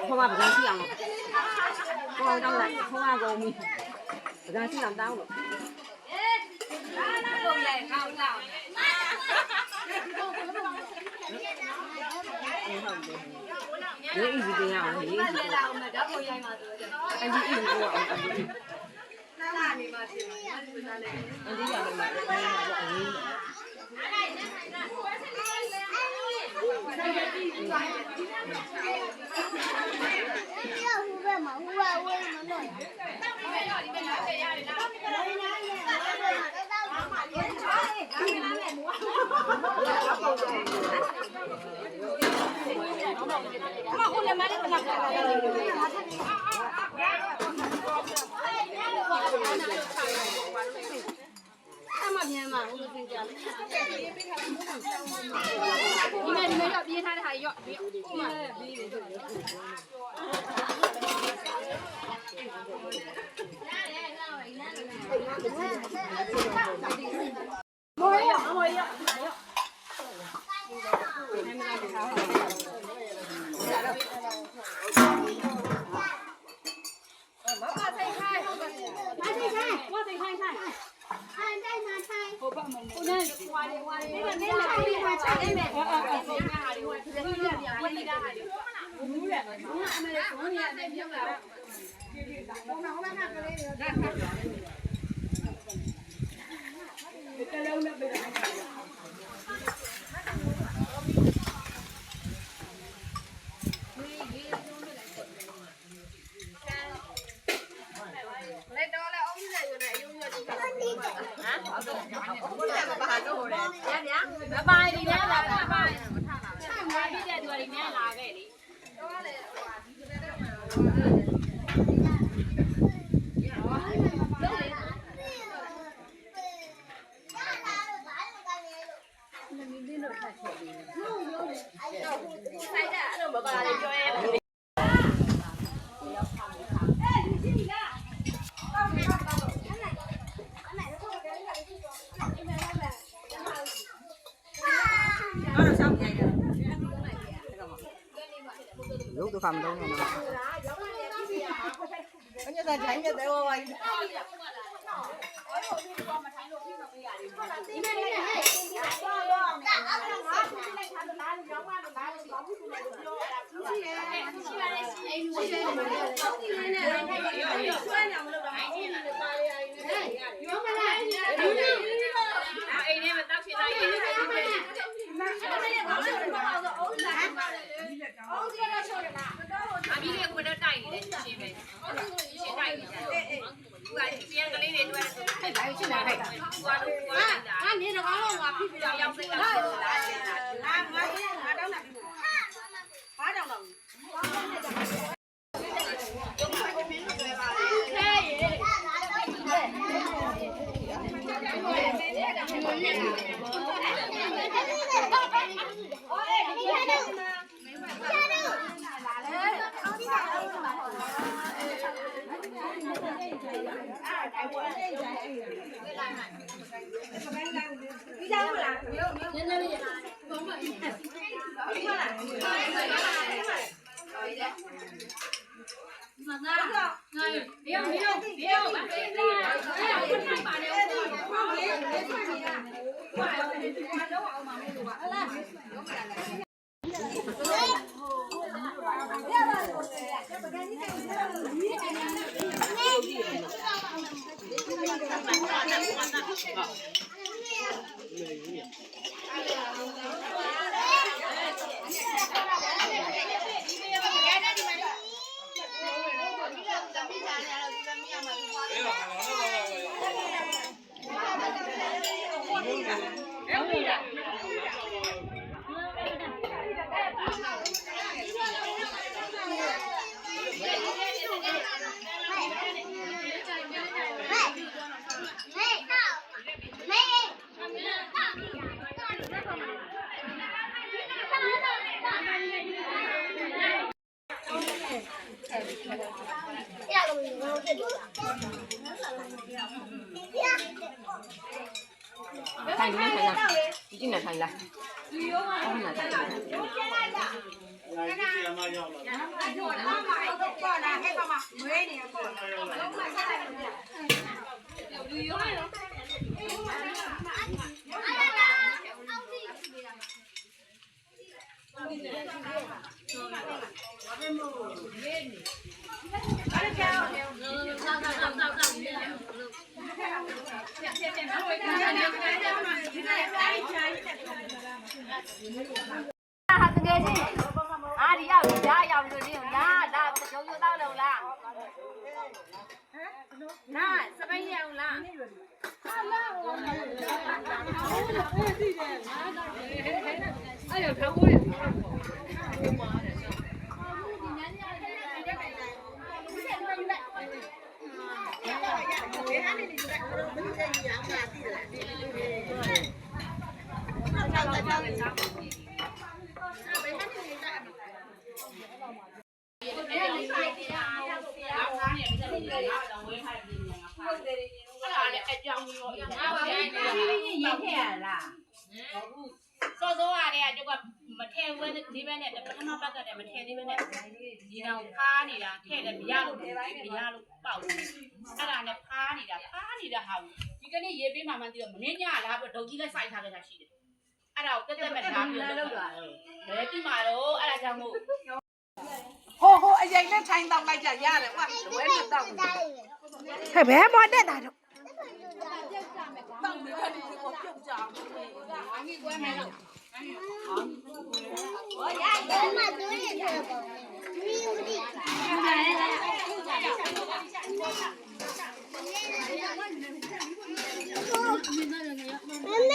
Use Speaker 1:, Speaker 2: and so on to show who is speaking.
Speaker 1: เพราะว่าบางทีอย่างก็ต้องไหนเพราะว่าโกมีบางทีอย่างเต้าหรอกลงใหญ่เข้าเต้าเดี๋ยวอีกทีอย่างนี้อันนี้อีกตัวอันนี้อย่างไรอันนี้မြန်မာဦးလို့သင်ကြတယ်ဒီမဲ့တော့ပြေးထားတဲ့ဟာရော့ပြီးဥမာပြီးတယ်မော်ရမော်ရลูกตัวคำต้องเนี่ยอันนี้จะใช้จะได้ว่าไว้အပြီးကကိုတော့တိုက်နေတယ်ရှင်းပဲရှင်းတိုက်နေတယ်သူကပြန်ကလေးတွေတွေ့တယ်ဆိုအဲ့ဒါရှင်းတာခိုက်တာကွာငါနေတော့ကောင်းတော့ငါဖြစ်ပြီးတော့ရောက်စိတ်လာတယ်ငါတောင်းတာဘာတောင်းတော့ထိုင်နေထိုင်လာဒီကျင်းနေထိုင်လာ ဟာတကယ်ချင်းအားဒီရောက်ရရောက်လို့နေလာလာရုံတော့လုံးလားနာစပိန်ရောက်လားအဲ့ရောထားဖို့ရစောစောရတဲ့ကကျုပ်ကမထဲဝဲဒီဘက်နဲ့ပထမပတ်သက်တယ်မထဲဒီဘက်နဲ့ဒီတော့ဖားနေတာထဲတယ်မရလို့မရလို့ပေါက်တယ်အဲ့ဒါနဲ့ဖားနေတာဟာဒီကနေ့ရေပေးမှမှန်းသိတော့မင်းညလာပြီးဒုံကြီးလည်းစိုက်ထားခဲ့တာရှိတယ်အဲ့ဒါကိုတက်တက်မဲ့ထားပြီးလောက်တာဘယ်ပြီးမှတော့အဲ့ဒါကြောင့်မို့
Speaker 2: ဟိုအရင်နဲ့ထိုင်းတောက်လိုက်ကြရတယ်ကွာဝဲနဲ့တောက်
Speaker 3: ဟဲ့ဘယ်မော်တက်တာတော့
Speaker 2: တောက်ပြီးတော့ဒီကိုပြုတ်ကြအောင်အငိကွဲမယ်လို့
Speaker 4: 我呀，我妈昨天说过，你有的。妹妹。